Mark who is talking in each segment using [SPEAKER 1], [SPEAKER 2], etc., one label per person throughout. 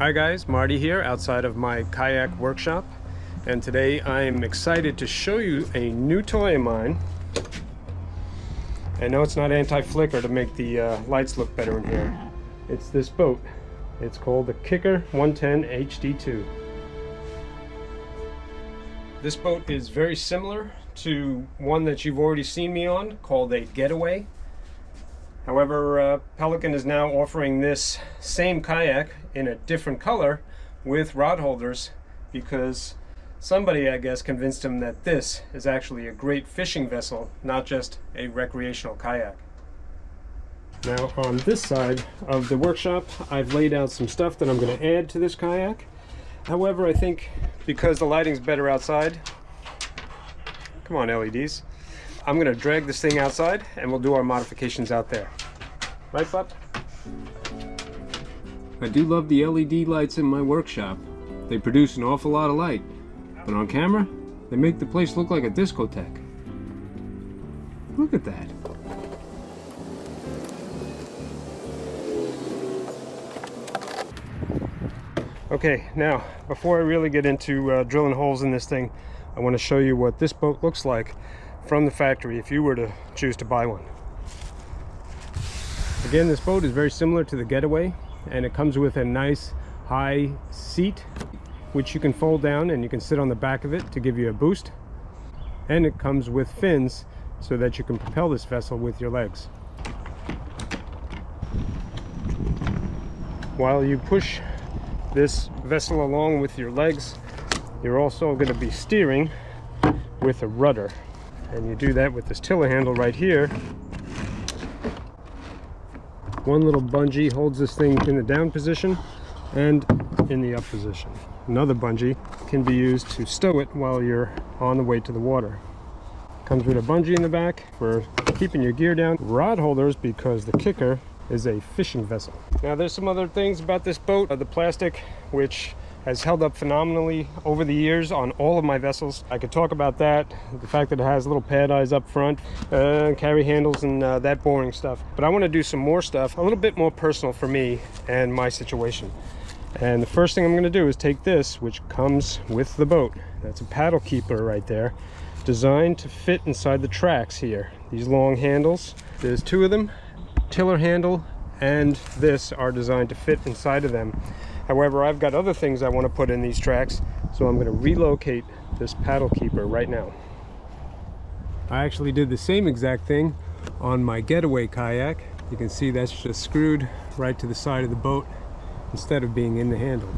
[SPEAKER 1] Hi guys, Marty here outside of my kayak workshop, and today I'm excited to show you a new toy of mine. I know it's not anti-flicker to make the lights look better in here. It's this boat. It's called the Kicker 110 HD2. This boat is very similar to one that you've already seen me on called a Getaway. However, Pelican is now offering this same kayak in a different color with rod holders because somebody, I guess, convinced him that this is actually a great fishing vessel, not just a recreational kayak. Now on this side of the workshop, I've laid out some stuff that I'm going to add to this kayak. However, I think because the lighting's better outside, come on LEDs, I'm going to drag this thing outside and we'll do our modifications out there. Right, bud? I do love the LED lights in my workshop. They produce an awful lot of light, but on camera, they make the place look like a discotheque. Look at that. Okay, now, before I really get into drilling holes in this thing, I want to show you what this boat looks like from the factory if you were to choose to buy one. Again, this boat is very similar to the Getaway, and it comes with a nice high seat which you can fold down and you can sit on the back of it to give you a boost, and it comes with fins so that you can propel this vessel with your legs. While you push this vessel along with your legs, you're also going to be steering with a rudder, and you do that with this tiller handle right here. One little bungee holds this thing in the down position and in the up position. Another bungee can be used to stow it while you're on the way to the water. Comes with a bungee in the back for keeping your gear down. Rod holders because the Kicker is a fishing vessel. Now there's some other things about this boat. The plastic, which has held up phenomenally over the years on all of my vessels. I could talk about that, the fact that it has little pad eyes up front, carry handles and that boring stuff. But I want to do some more stuff, a little bit more personal for me and my situation. And the first thing I'm going to do is take this, which comes with the boat. That's a paddle keeper right there, designed to fit inside the tracks here. These long handles, there's two of them, tiller handle and this are designed to fit inside of them. However, I've got other things I want to put in these tracks, so I'm going to relocate this paddle keeper right now. I actually did the same exact thing on my Getaway kayak. You can see that's just screwed right to the side of the boat instead of being in the handle.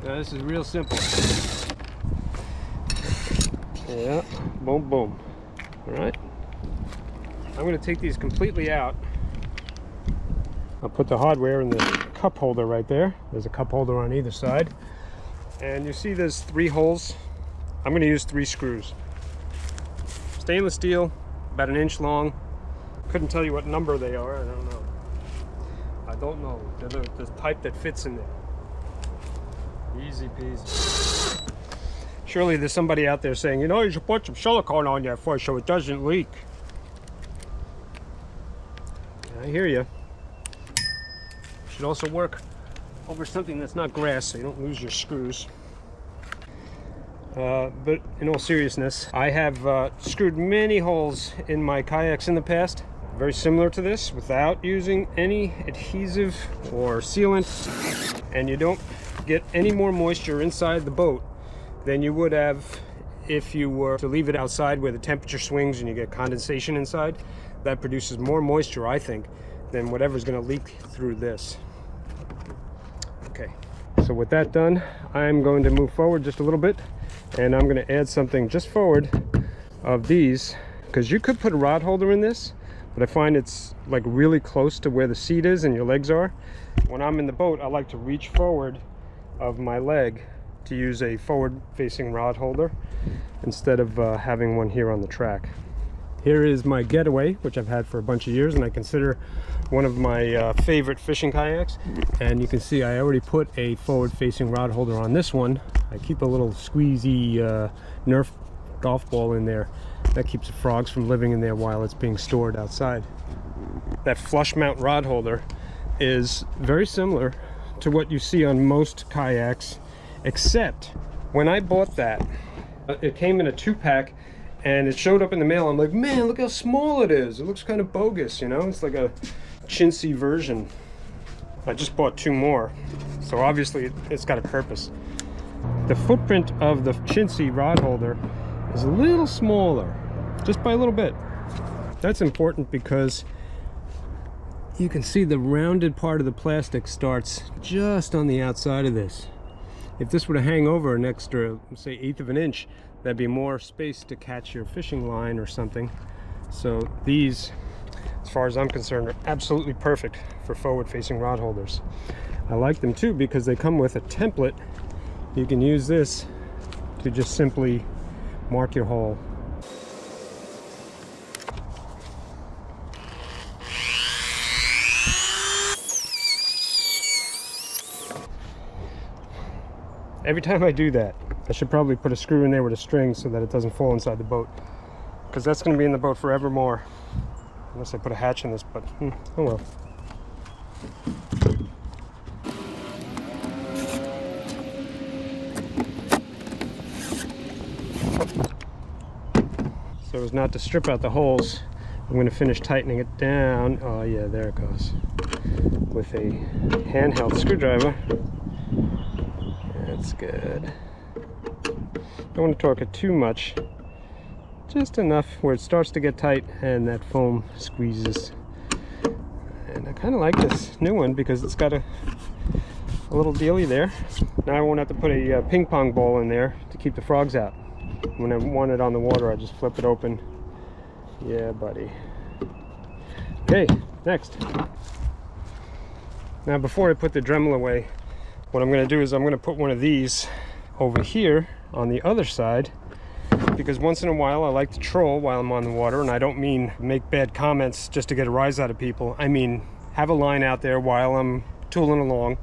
[SPEAKER 1] Now this is real simple. Yeah, boom, boom. All right. I'm going to take these completely out. I'll put the hardware in the cup holder right there. There's a cup holder on either side. And you see there's 3 holes. I'm going to use 3 screws. Stainless steel, about 1 inch long. Couldn't tell you what number they are, I don't know. I don't know. They're the type that fits in there. Easy peasy. Surely there's somebody out there saying, you know, you should put some silicone on there first so it doesn't leak. I hear you. Should also work over something that's not grass so you don't lose your screws. But in all seriousness, I have screwed many holes in my kayaks in the past, very similar to this, without using any adhesive or sealant, and you don't get any more moisture inside the boat than you would have if you were to leave it outside where the temperature swings and you get condensation inside. That produces more moisture, I think, than whatever's going to leak through this. Okay, so with that done, I'm going to move forward just a little bit, and I'm going to add something just forward of these, because you could put a rod holder in this, but I find it's like really close to where the seat is and your legs are. When I'm in the boat, I like to reach forward of my leg to use a forward-facing rod holder instead of having one here on the track. Here is my Getaway, which I've had for a bunch of years, and I consider one of my favorite fishing kayaks. And you can see I already put a forward-facing rod holder on this one. I keep a little squeezy Nerf golf ball in there. That keeps the frogs from living in there while it's being stored outside. That flush mount rod holder is very similar to what you see on most kayaks, except when I bought that, it came in a 2-pack and it showed up in the mail. I'm like, man, look how small it is. It looks kind of bogus, you know? It's like a chintzy version. I just bought 2 more, so obviously it's got a purpose. The footprint of the chintzy rod holder is a little smaller, just by a little bit. That's important because you can see the rounded part of the plastic starts just on the outside of this. If this were to hang over an extra, say, 1/8 of an inch, that'd be more space to catch your fishing line or something. So these, as far as I'm concerned, are absolutely perfect for forward-facing rod holders. I like them too because they come with a template. You can use this to just simply mark your hole. Every time I do that, I should probably put a screw in there with a string so that it doesn't fall inside the boat, because that's going to be in the boat forevermore, unless I put a hatch in this, but oh well. So as not to strip out the holes, I'm going to finish tightening it down. Oh yeah, there it goes. With a handheld screwdriver. That's good. Don't want to torque it too much. Just enough where it starts to get tight and that foam squeezes. And I kind of like this new one because it's got a little dealie there. Now I won't have to put a ping pong ball in there to keep the frogs out. When I want it on the water, I just flip it open. Yeah, buddy. Okay, next. Now before I put the Dremel away, what I'm going to do is I'm going to put one of these over here on the other side, because once in a while I like to troll while I'm on the water, and I don't mean make bad comments just to get a rise out of people. I mean have a line out there while I'm tooling along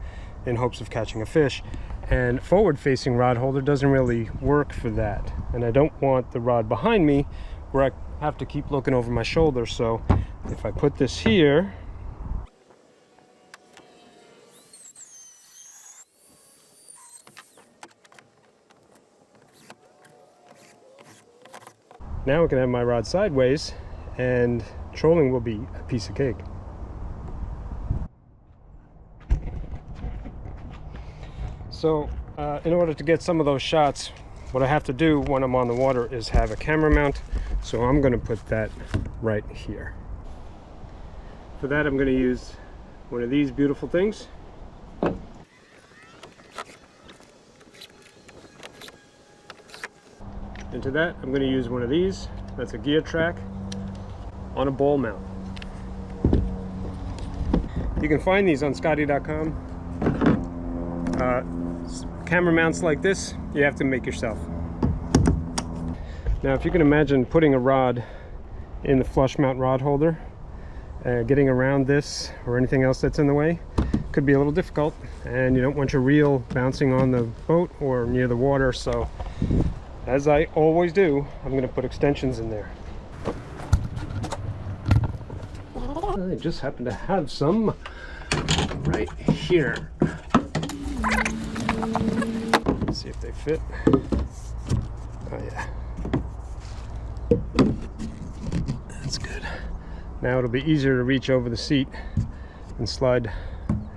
[SPEAKER 1] in hopes of catching a fish. And forward-facing rod holder doesn't really work for that, and I don't want the rod behind me where I have to keep looking over my shoulder. So if I put this here, now I can have my rod sideways and trolling will be a piece of cake. So in order to get some of those shots, what I have to do when I'm on the water is have a camera mount. So I'm going to put that right here. For that, I'm going to use one of these beautiful things. Into that, I'm going to use one of these. That's a gear track on a ball mount. You can find these on Scotty.com. Camera mounts like this, you have to make yourself. Now, if you can imagine putting a rod in the flush mount rod holder, getting around this or anything else that's in the way could be a little difficult, and you don't want your reel bouncing on the boat or near the water. So as I always do, I'm going to put extensions in there. I just happen to have some right here. Let's see if they fit. Oh yeah. That's good. Now it'll be easier to reach over the seat and slide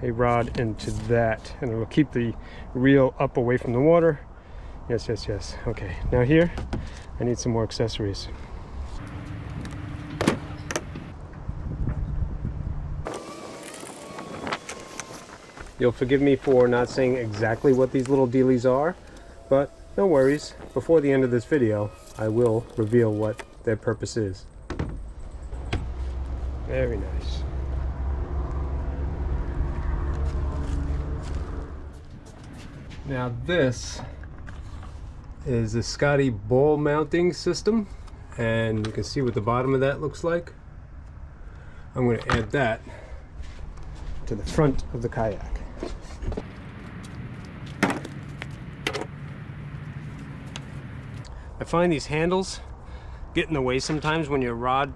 [SPEAKER 1] a rod into that, and it will keep the reel up away from the water. Yes, yes, yes. Okay, now here I need some more accessories. You'll forgive me for not saying exactly what these little dealies are, but no worries. Before the end of this video, I will reveal what their purpose is. Very nice. Now this is the Scotty ball mounting system, and you can see what the bottom of that looks like. I'm going to add that to the front of the kayak. I find these handles get in the way sometimes when your rod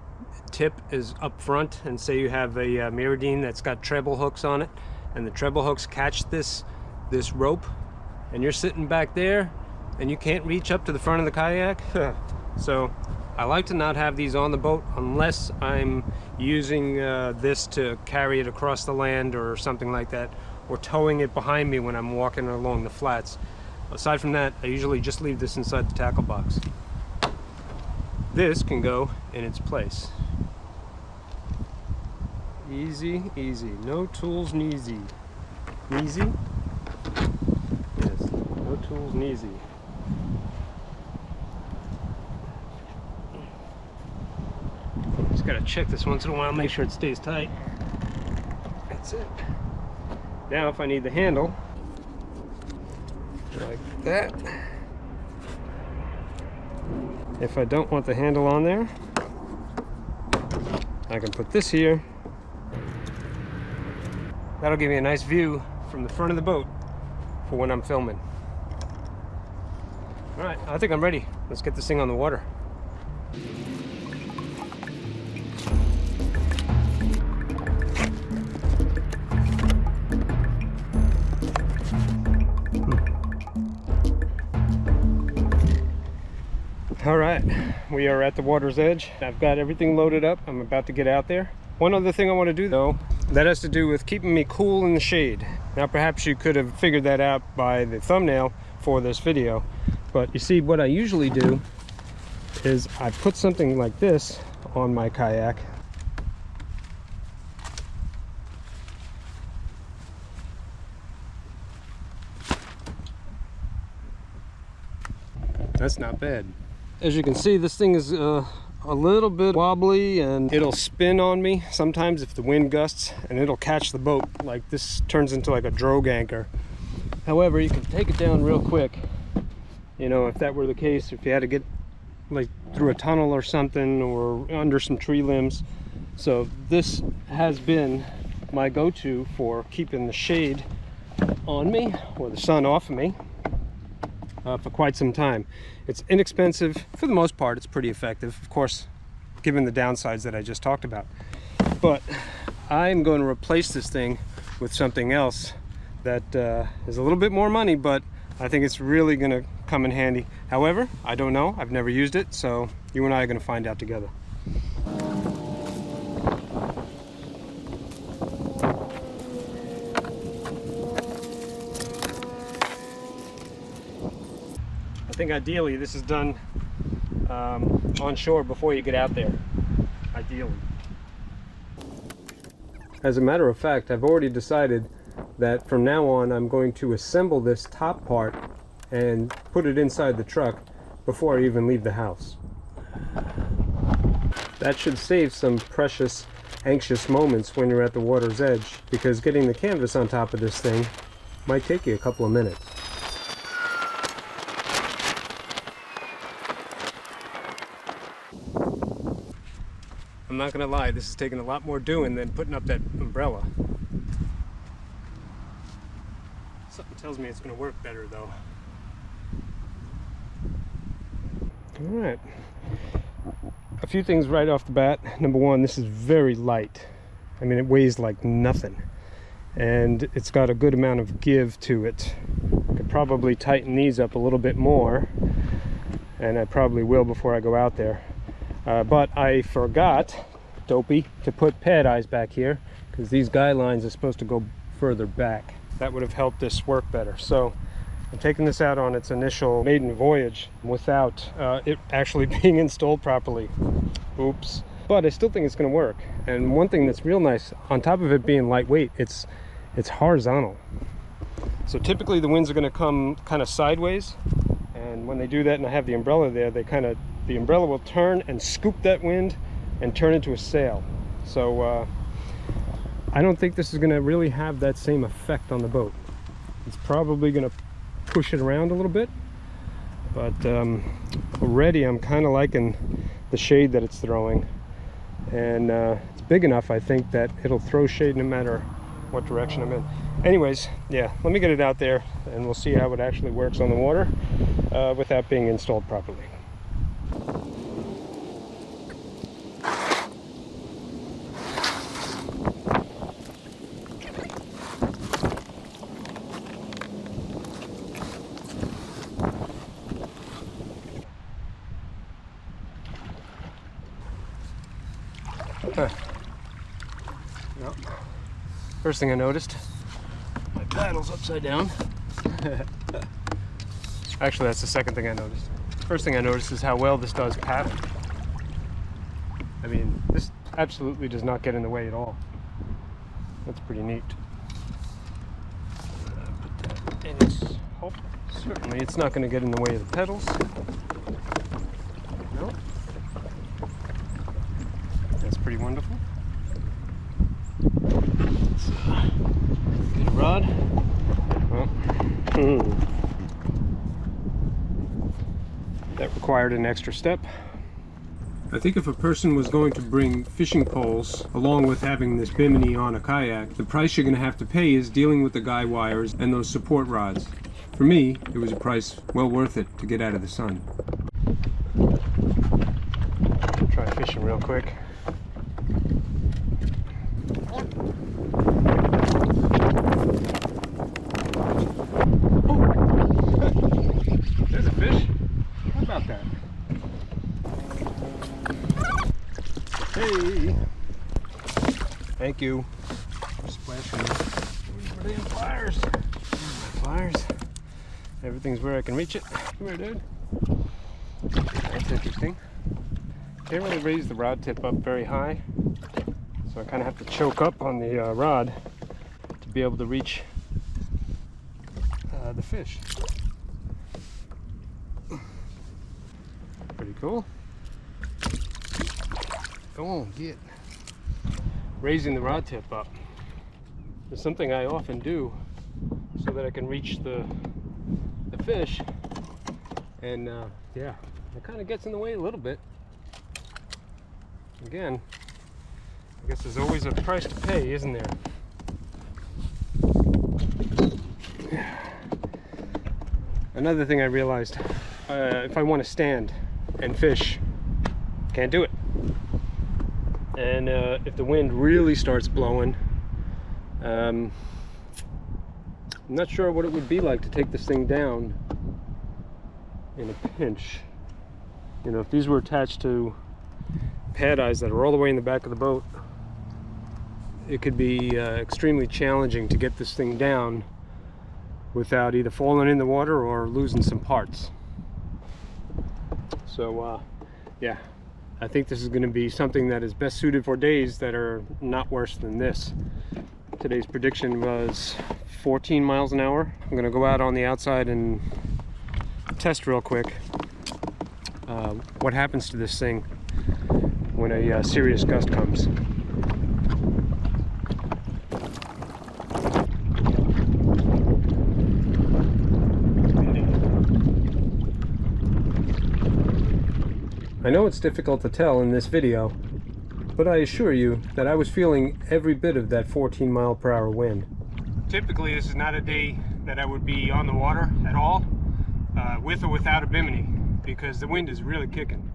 [SPEAKER 1] tip is up front, and say you have a Miradine that's got treble hooks on it, and the treble hooks catch this rope, and you're sitting back there and you can't reach up to the front of the kayak. So I like to not have these on the boat unless I'm using this to carry it across the land or something like that, or towing it behind me when I'm walking along the flats. Aside from that, I usually just leave this inside the tackle box. This can go in its place. Easy, easy. No tools, neezy. Neezy? Yes, no tools, neezy. Just gotta check this once in a while, make sure it stays tight. That's it. Now if I need the handle, like that. If I don't want the handle on there, I can put this here. That'll give me a nice view from the front of the boat for when I'm filming. All right, I think I'm ready. Let's get this thing on the water. All right, we are at the water's edge. I've got everything loaded up. I'm about to get out there. One other thing I want to do though, that has to do with keeping me cool in the shade. Now perhaps you could have figured that out by the thumbnail for this video, but you see what I usually do is I put something like this on my kayak. That's not bad. As you can see, this thing is a little bit wobbly, and it'll spin on me sometimes if the wind gusts, and it'll catch the boat. Like this turns into like a drogue anchor. However, you can take it down real quick. You know, if that were the case, if you had to get like through a tunnel or something, or under some tree limbs. So this has been my go-to for keeping the shade on me, or the sun off of me, for quite some time. It's inexpensive. For the most part, it's pretty effective, of course, given the downsides that I just talked about. But I'm going to replace this thing with something else that is a little bit more money, but I think it's really going to come in handy. However, I don't know. I've never used it, so you and I are going to find out together. I think ideally this is done on shore before you get out there, ideally. As a matter of fact, I've already decided that from now on I'm going to assemble this top part and put it inside the truck before I even leave the house. That should save some precious, anxious moments when you're at the water's edge, because getting the canvas on top of this thing might take you a couple of minutes. I'm not gonna lie, this is taking a lot more doing than putting up that umbrella. Something tells me it's gonna work better though. All right, a few things right off the bat. Number one, this is very light. I mean, it weighs like nothing, and it's got a good amount of give to it. I could probably tighten these up a little bit more, and I probably will before I go out there. But I forgot, dopey, to put pad eyes back here, because these guy lines are supposed to go further back. That would have helped this work better. So I'm taking this out on its initial maiden voyage without it actually being installed properly. Oops. But I still think it's going to work. And one thing that's real nice, on top of it being lightweight, it's horizontal. So typically the winds are going to come kind of sideways, and when they do that and I have the umbrella there, the umbrella will turn and scoop that wind and turn into a sail. So I don't think this is going to really have that same effect on the boat. It's probably going to push it around a little bit, but already I'm kind of liking the shade that it's throwing, and it's big enough, I think, that it'll throw shade no matter what direction I'm in. Anyways, yeah, let me get it out there and we'll see how it actually works on the water without being installed properly. First thing I noticed, my paddle's upside down. Actually, that's the second thing I noticed. First thing I noticed is how well this does paddle. I mean, this absolutely does not get in the way at all. That's pretty neat. Put that in its hole. Certainly, it's not going to get in the way of the pedals. No. That's pretty wonderful. Let's get a rod. Well, that required an extra step. I think if a person was going to bring fishing poles along with having this bimini on a kayak, the price you're going to have to pay is dealing with the guy wires and those support rods. For me, it was a price well worth it to get out of the sun. Try fishing real quick. There's a fish. How about that? Hey! Thank you for splashing me. Where are the pliers? My pliers. Everything's where I can reach it. Come here, dude. That's interesting. Can't really raise the rod tip up very high, so I kind of have to choke up on the rod to be able to reach the fish. Pretty cool. Go on, get. Raising the rod tip up is something I often do so that I can reach the fish, and yeah, it kind of gets in the way a little bit. Again, I guess there's always a price to pay, isn't there? Another thing I realized, if I want to stand and fish, can't do it. And if the wind really starts blowing, I'm not sure what it would be like to take this thing down in a pinch. You know, if these were attached to pad eyes that are all the way in the back of the boat, it could be extremely challenging to get this thing down without either falling in the water or losing some parts. So yeah, I think this is going to be something that is best suited for days that are not worse than this. Today's prediction was 14 miles an hour. I'm going to go out on the outside and test real quick what happens to this thing when a serious gust comes. I know it's difficult to tell in this video, but I assure you that I was feeling every bit of that 14 mile per hour wind. Typically this is not a day that I would be on the water at all, with or without a bimini, because the wind is really kicking.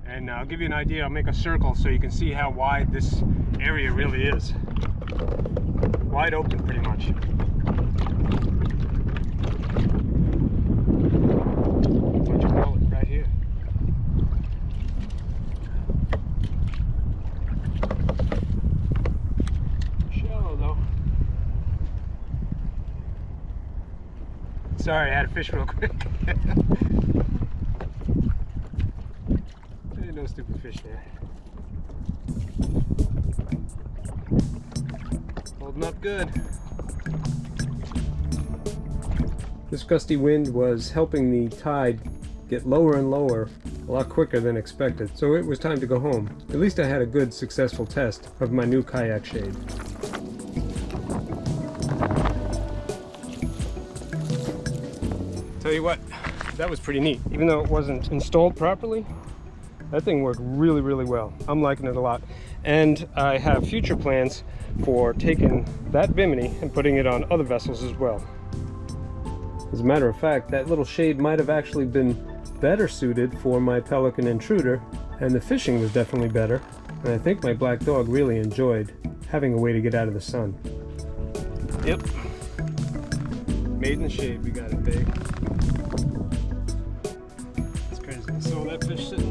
[SPEAKER 1] And I'll give you an idea. I'll make a circle so you can see how wide this area really is. Wide open pretty much. What you call it right here. Shallow though. Sorry, I had to fish real quick. No stupid fish there. Holding up good. This gusty wind was helping the tide get lower and lower a lot quicker than expected, so it was time to go home. At least I had a good, successful test of my new kayak shade. Tell you what, that was pretty neat. Even though it wasn't installed properly, that thing worked really, really well. I'm liking it a lot. And I have future plans for taking that bimini and putting it on other vessels as well. As a matter of fact, that little shade might have actually been better suited for my Pelican intruder, and the fishing was definitely better. And I think my black dog really enjoyed having a way to get out of the sun. Yep. Made in the shade, we got it big. It's crazy. I saw that fish sitting